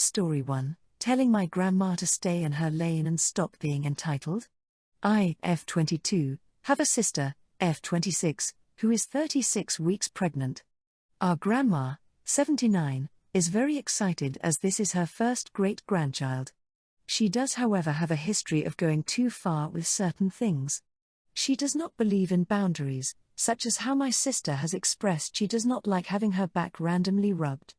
Story 1, telling my grandma to stay in her lane and stop being entitled. I, F22, have a sister, F26, who is 36 weeks pregnant. Our grandma, 79, is very excited as this is her first great-grandchild. She does, however, have a history of going too far with certain things. She does not believe in boundaries, such as how my sister has expressed she does not like having her back randomly rubbed.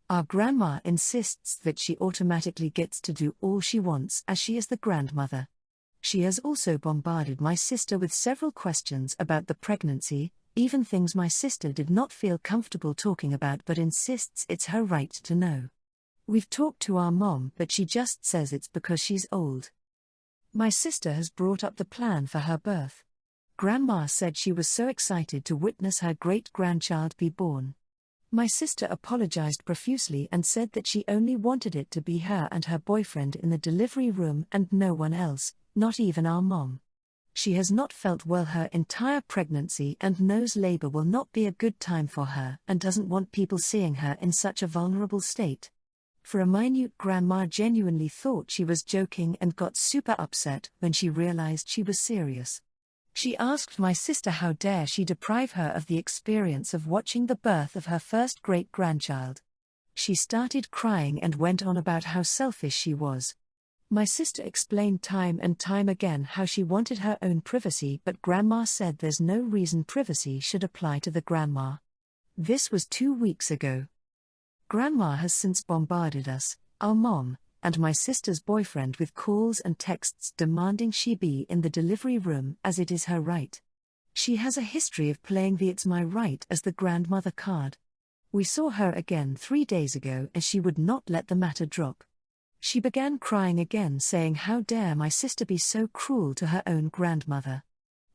Our grandma insists that she automatically gets to do all she wants as she is the grandmother. She has also bombarded my sister with several questions about the pregnancy, even things my sister did not feel comfortable talking about but insists it's her right to know. We've talked to our mom but she just says it's because she's old. My sister has brought up the plan for her birth. Grandma said she was so excited to witness her great-grandchild be born. My sister apologized profusely and said that she only wanted it to be her and her boyfriend in the delivery room and no one else, not even our mom. She has not felt well her entire pregnancy and knows labor will not be a good time for her and doesn't want people seeing her in such a vulnerable state. For a minute, Grandma genuinely thought she was joking and got super upset when she realized she was serious. She asked my sister how dare she deprive her of the experience of watching the birth of her first great-grandchild. She started crying and went on about how selfish she was. My sister explained time and time again how she wanted her own privacy, but Grandma said there's no reason privacy should apply to the grandma. This was 2 weeks ago. Grandma has since bombarded us, our mom, and my sister's boyfriend with calls and texts demanding she be in the delivery room as it is her right. She has a history of playing the "it's my right" as the grandmother card. We saw her again 3 days ago and she would not let the matter drop. She began crying again, saying how dare my sister be so cruel to her own grandmother.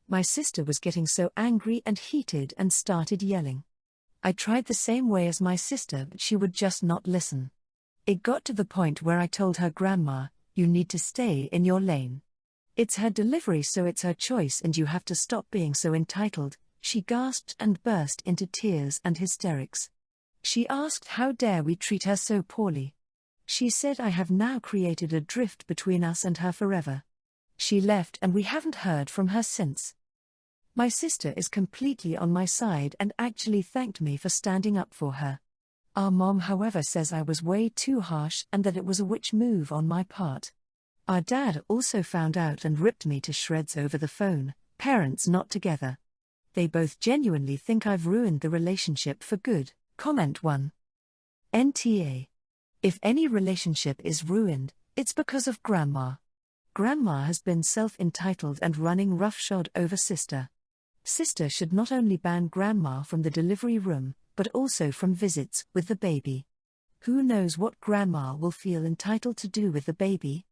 My sister was getting so angry and heated and started yelling. I tried the same way as my sister but she would just not listen. It got to the point where I told her, "Grandma, you need to stay in your lane. It's her delivery so it's her choice and you have to stop being so entitled." She gasped and burst into tears and hysterics. She asked how dare we treat her so poorly. She said I have now created a drift between us and her forever. She left and we haven't heard from her since. My sister is completely on my side and actually thanked me for standing up for her. Our mom, however, says I was way too harsh and that it was a witch move on my part. Our dad also found out and ripped me to shreds over the phone. Parents not together. They both genuinely think I've ruined the relationship for good. Comment 1. NTA. If any relationship is ruined, it's because of Grandma. Grandma has been self-entitled and running roughshod over sister. Sister should not only ban Grandma from the delivery room, but also from visits with the baby. Who knows what Grandma will feel entitled to do with the baby?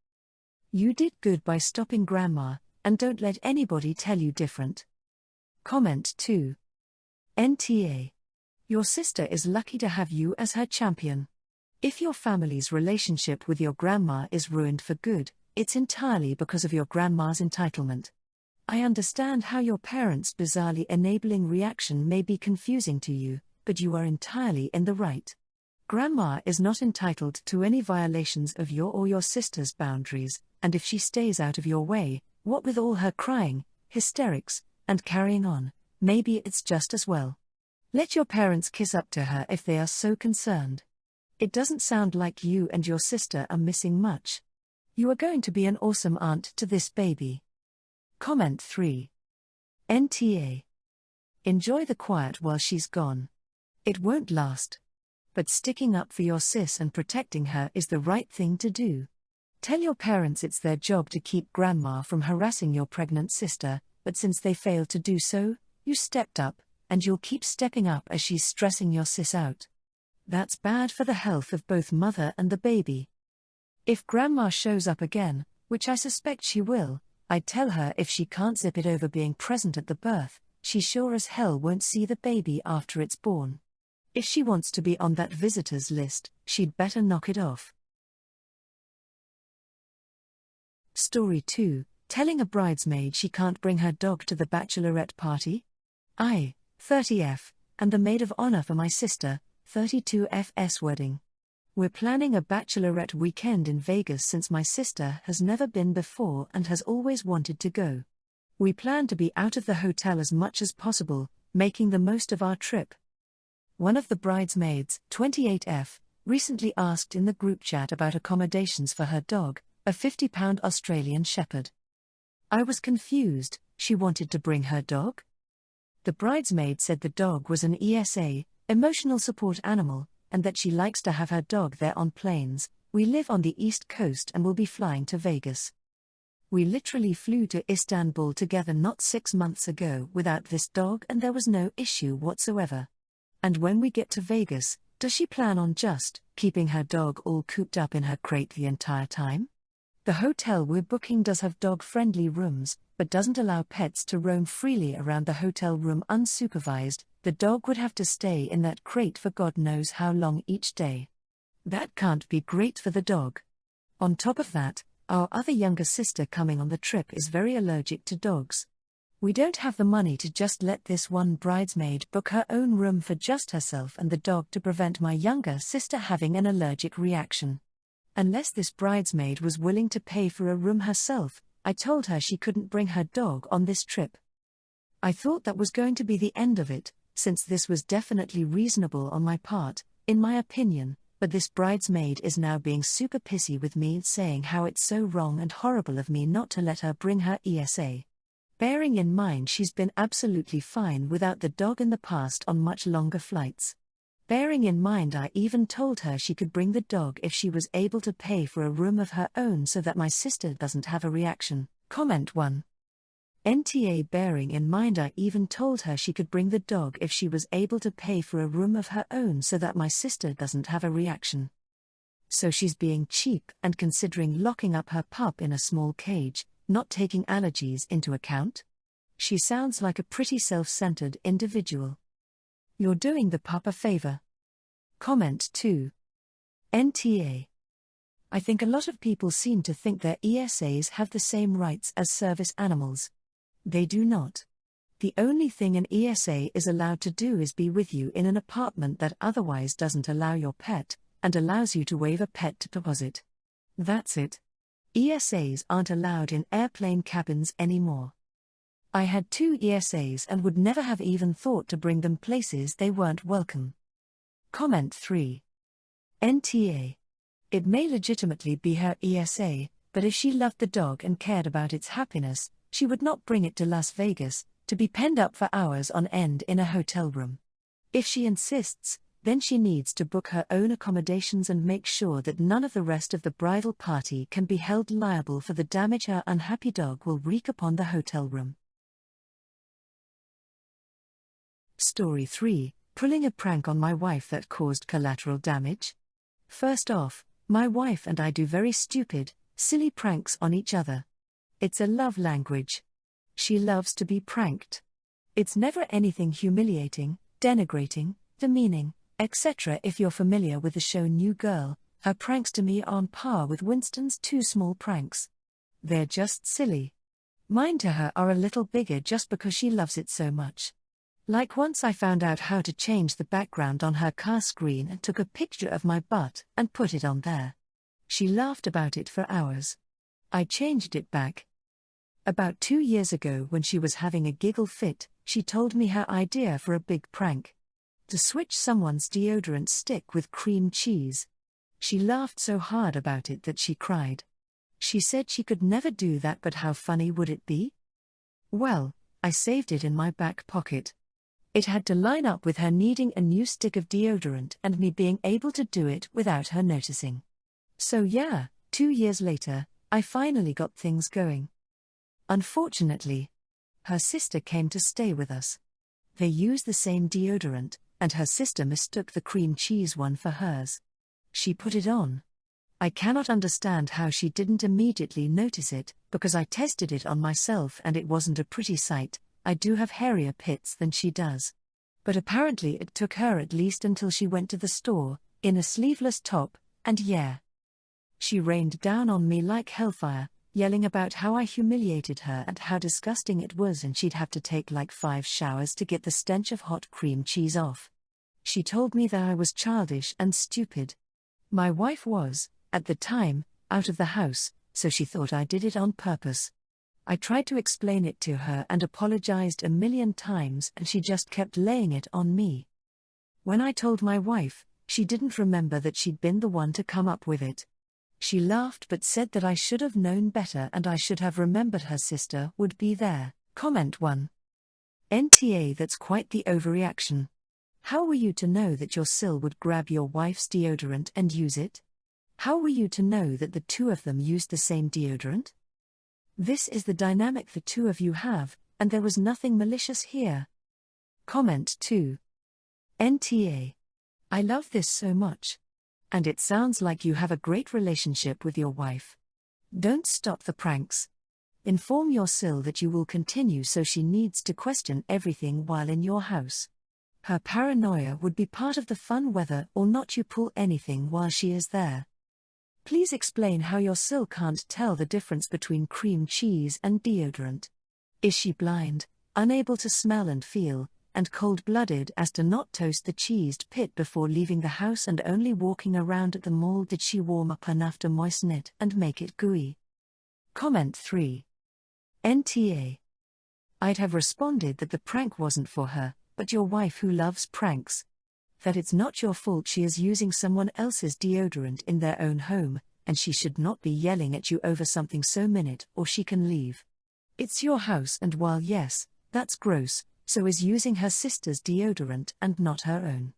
You did good by stopping Grandma, and don't let anybody tell you different. Comment 2. NTA. Your sister is lucky to have you as her champion. If your family's relationship with your grandma is ruined for good, it's entirely because of your grandma's entitlement. I understand how your parents' bizarrely enabling reaction may be confusing to you, but you are entirely in the right. Grandma is not entitled to any violations of your or your sister's boundaries, and if she stays out of your way, what with all her crying, hysterics, and carrying on, maybe it's just as well. Let your parents kiss up to her if they are so concerned. It doesn't sound like you and your sister are missing much. You are going to be an awesome aunt to this baby. Comment 3. NTA. Enjoy the quiet while she's gone. It won't last. But sticking up for your sis and protecting her is the right thing to do. Tell your parents it's their job to keep Grandma from harassing your pregnant sister, but since they failed to do so, you stepped up, and you'll keep stepping up as she's stressing your sis out. That's bad for the health of both mother and the baby. If Grandma shows up again, which I suspect she will, I'd tell her if she can't zip it over being present at the birth, she sure as hell won't see the baby after it's born. If she wants to be on that visitors list, she'd better knock it off. Story 2, telling a bridesmaid she can't bring her dog to the bachelorette party. I, 30F, am the maid of honor for my sister, 32F's wedding. We're planning a bachelorette weekend in Vegas since my sister has never been before and has always wanted to go. We plan to be out of the hotel as much as possible, making the most of our trip. One of the bridesmaids, 28F, recently asked in the group chat about accommodations for her dog, a 50-pound Australian Shepherd. I was confused. She wanted to bring her dog? The bridesmaid said the dog was an ESA, emotional support animal, and that she likes to have her dog there on planes. We live on the East Coast and will be flying to Vegas. We literally flew to Istanbul together not 6 months ago without this dog and there was no issue whatsoever. And when we get to Vegas, does she plan on just keeping her dog all cooped up in her crate the entire time? The hotel we're booking does have dog-friendly rooms, but doesn't allow pets to roam freely around the hotel room unsupervised. The dog would have to stay in that crate for God knows how long each day. That can't be great for the dog. On top of that, our other younger sister coming on the trip is very allergic to dogs. We don't have the money to just let this one bridesmaid book her own room for just herself and the dog to prevent my younger sister having an allergic reaction. Unless this bridesmaid was willing to pay for a room herself, I told her she couldn't bring her dog on this trip. I thought that was going to be the end of it, since this was definitely reasonable on my part, in my opinion, but this bridesmaid is now being super pissy with me, saying how it's so wrong and horrible of me not to let her bring her ESA. Bearing in mind she's been absolutely fine without the dog in the past on much longer flights. Bearing in mind I even told her she could bring the dog if she was able to pay for a room of her own so that my sister doesn't have a reaction. Comment 1. NTA. Bearing in mind I even told her she could bring the dog if she was able to pay for a room of her own so that my sister doesn't have a reaction. So she's being cheap and considering locking up her pup in a small cage, not taking allergies into account? She sounds like a pretty self-centered individual. You're doing the pup a favor. Comment 2. NTA. I think a lot of people seem to think their ESAs have the same rights as service animals. They do not. The only thing an ESA is allowed to do is be with you in an apartment that otherwise doesn't allow your pet, and allows you to waive a pet deposit. That's it. ESAs aren't allowed in airplane cabins anymore. I had 2 ESAs and would never have even thought to bring them places they weren't welcome. Comment 3. NTA. It may legitimately be her ESA, but if she loved the dog and cared about its happiness, she would not bring it to Las Vegas, to be penned up for hours on end in a hotel room. If she insists, then she needs to book her own accommodations and make sure that none of the rest of the bridal party can be held liable for the damage her unhappy dog will wreak upon the hotel room. Story 3. Pulling a prank on my wife that caused collateral damage. First off, my wife and I do very stupid, silly pranks on each other. It's a love language. She loves to be pranked. It's never anything humiliating, denigrating, demeaning, etc. If you're familiar with the show New Girl, her pranks to me are on par with Winston's 2 small pranks. They're just silly. Mine to her are a little bigger just because she loves it so much. Like once I found out how to change the background on her car screen and took a picture of my butt and put it on there. She laughed about it for hours. I changed it back. About 2 years ago when she was having a giggle fit, she told me her idea for a big prank. To switch someone's deodorant stick with cream cheese. She laughed so hard about it that she cried. She said she could never do that, but how funny would it be? Well, I saved it in my back pocket. It had to line up with her needing a new stick of deodorant and me being able to do it without her noticing. So yeah, 2 years later, I finally got things going. Unfortunately, her sister came to stay with us. They used the same deodorant, and her sister mistook the cream cheese one for hers. She put it on. I cannot understand how she didn't immediately notice it, because I tested it on myself and it wasn't a pretty sight. I do have hairier pits than she does. But apparently it took her at least until she went to the store, in a sleeveless top, and yeah. She rained down on me like hellfire, yelling about how I humiliated her and how disgusting it was, and she'd have to take like 5 showers to get the stench of hot cream cheese off. She told me that I was childish and stupid. My wife was, at the time, out of the house, so she thought I did it on purpose. I tried to explain it to her and apologized a million times, and she just kept laying it on me. When I told my wife, she didn't remember that she'd been the one to come up with it. She laughed but said that I should have known better and I should have remembered her sister would be there. Comment 1. NTA, that's quite the overreaction. How were you to know that your sil would grab your wife's deodorant and use it? How were you to know that the two of them used the same deodorant? This is the dynamic the two of you have, and there was nothing malicious here. Comment 2. NTA. I love this so much. And it sounds like you have a great relationship with your wife. Don't stop the pranks. Inform your sil that you will continue, so she needs to question everything while in your house. Her paranoia would be part of the fun, whether or not you pull anything while she is there. Please explain how your sil can't tell the difference between cream cheese and deodorant. Is she blind, unable to smell and feel, and cold-blooded as to not toast the cheesed pit before leaving the house and only walking around at the mall? Did she warm up enough to moisten it and make it gooey? Comment 3. NTA. I'd have responded that the prank wasn't for her, but your wife who loves pranks. That it's not your fault she is using someone else's deodorant in their own home, and she should not be yelling at you over something so minute, or she can leave. It's your house, and while yes, that's gross, so is using her sister's deodorant and not her own.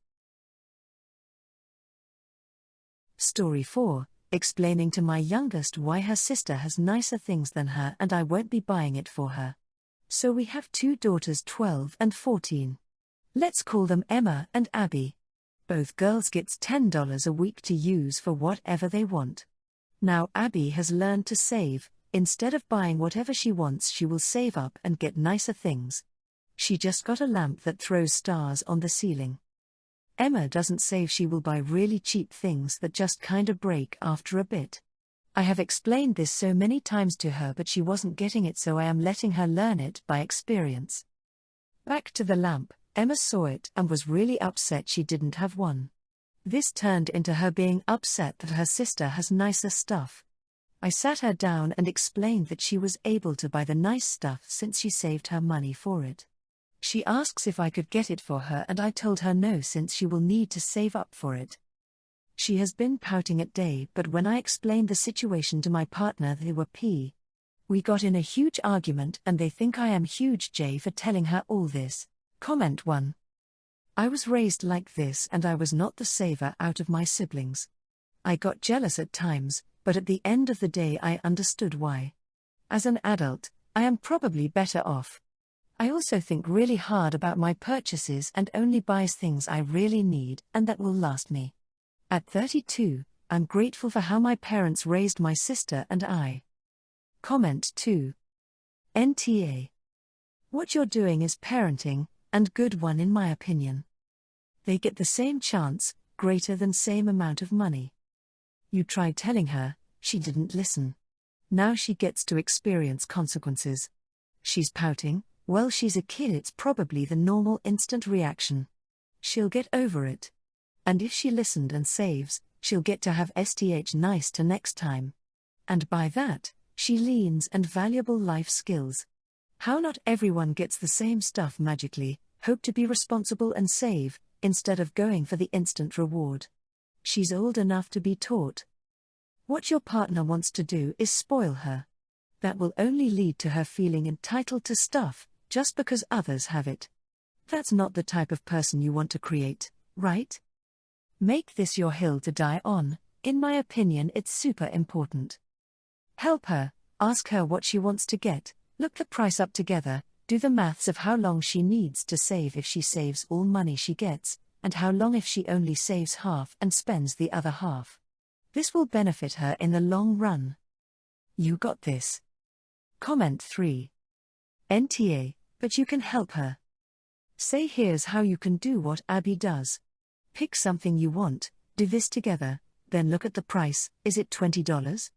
Story 4. Explaining to my youngest why her sister has nicer things than her and I won't be buying it for her. So we have two daughters, 12 and 14. Let's call them Emma and Abby. Both girls gets $10 a week to use for whatever they want. Now Abby has learned to save. Instead of buying whatever she wants, she will save up and get nicer things. She just got a lamp that throws stars on the ceiling. Emma doesn't save, she will buy really cheap things that just kinda break after a bit. I have explained this so many times to her, but she wasn't getting it, so I am letting her learn it by experience. Back to the lamp. Emma saw it and was really upset she didn't have one. This turned into her being upset that her sister has nicer stuff. I sat her down and explained that she was able to buy the nice stuff since she saved her money for it. She asks if I could get it for her, and I told her no, since she will need to save up for it. She has been pouting at day, but when I explained the situation to my partner, they were p. We got in a huge argument and they think I am huge J for telling her all this. Comment 1. I was raised like this and I was not the saver out of my siblings. I got jealous at times, but at the end of the day I understood why. As an adult, I am probably better off. I also think really hard about my purchases and only buys things I really need and that will last me. At 32, I'm grateful for how my parents raised my sister and I. Comment 2. NTA. What you're doing is parenting, and good one in my opinion. They get the same chance, greater than same amount of money. You tried telling her, she didn't listen. Now she gets to experience consequences. She's pouting. Well, she's a kid, it's probably the normal instant reaction. She'll get over it. And if she listened and saves, she'll get to have STH nice to next time. And by that, she leans and valuable life skills. How not everyone gets the same stuff magically, hope to be responsible and save, instead of going for the instant reward. She's old enough to be taught. What your partner wants to do is spoil her. That will only lead to her feeling entitled to stuff, just because others have it. That's not the type of person you want to create, right? Make this your hill to die on. In my opinion, it's super important. Help her, ask her what she wants to get, look the price up together, do the maths of how long she needs to save if she saves all money she gets, and how long if she only saves half and spends the other half. This will benefit her in the long run. You got this. Comment 3. NTA, but you can help her. Say here's how you can do what Abby does. Pick something you want, do this together, then look at the price. Is it $20?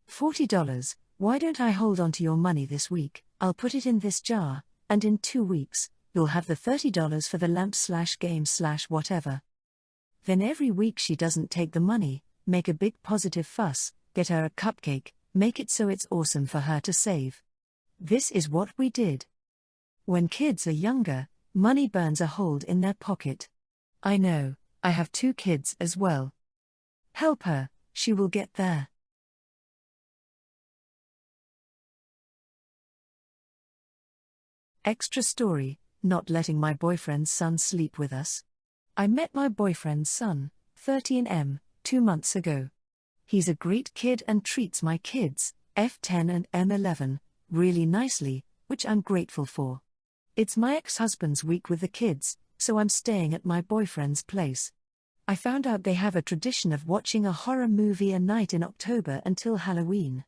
$40? Why don't I hold on to your money this week? I'll put it in this jar, and in 2 weeks, you'll have the $30 for the lamp/game/whatever. Then every week she doesn't take the money, make a big positive fuss, get her a cupcake, make it so it's awesome for her to save. This is what we did. When kids are younger, money burns a hole in their pocket. I know, I have 2 kids as well. Help her, she will get there. Extra story, not letting my boyfriend's son sleep with us. I met my boyfriend's son, 13M, 2 months ago. He's a great kid and treats my kids, F10 and M11, really nicely, which I'm grateful for. It's my ex-husband's week with the kids, so I'm staying at my boyfriend's place. I found out they have a tradition of watching a horror movie a night in October until Halloween.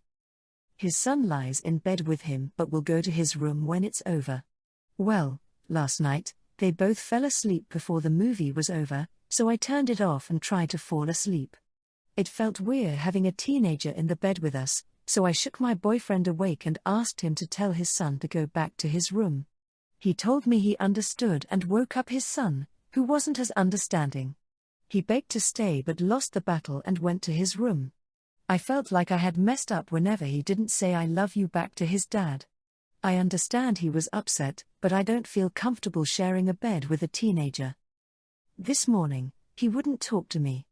His son lies in bed with him but will go to his room when it's over. Well, last night, they both fell asleep before the movie was over, so I turned it off and tried to fall asleep. It felt weird having a teenager in the bed with us, so I shook my boyfriend awake and asked him to tell his son to go back to his room. He told me he understood and woke up his son, who wasn't as understanding. He begged to stay but lost the battle and went to his room. I felt like I had messed up whenever he didn't say I love you back to his dad. I understand he was upset, but I don't feel comfortable sharing a bed with a teenager. This morning, he wouldn't talk to me.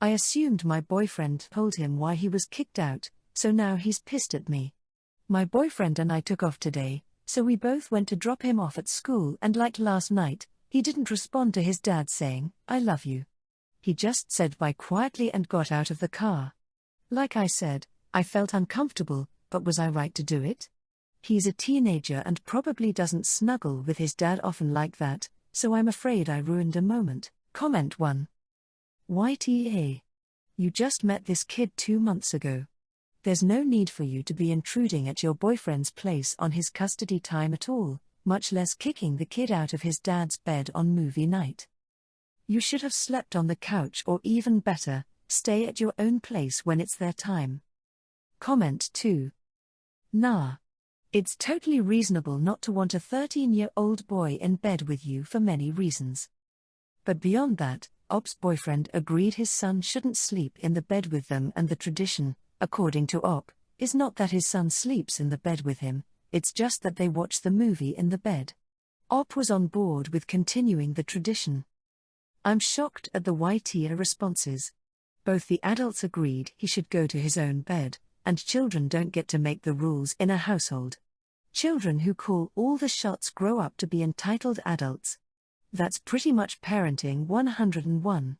I assumed my boyfriend told him why he was kicked out, so now he's pissed at me. My boyfriend and I took off today, so we both went to drop him off at school, and like last night, he didn't respond to his dad saying, I love you. He just said bye quietly and got out of the car. Like I said, I felt uncomfortable, but was I right to do it? He's a teenager and probably doesn't snuggle with his dad often like that, so I'm afraid I ruined a moment. Comment 1. YTA. You just met this kid 2 months ago. There's no need for you to be intruding at your boyfriend's place on his custody time at all, much less kicking the kid out of his dad's bed on movie night. You should have slept on the couch, or even better, stay at your own place when it's their time. Comment 2. Nah. It's totally reasonable not to want a 13-year-old boy in bed with you for many reasons. But beyond that, Op's boyfriend agreed his son shouldn't sleep in the bed with them, and the tradition, according to Op, is not that his son sleeps in the bed with him, it's just that they watch the movie in the bed. Op was on board with continuing the tradition. I'm shocked at the YTA responses. Both the adults agreed he should go to his own bed, and children don't get to make the rules in a household. Children who call all the shots grow up to be entitled adults. That's pretty much parenting 101.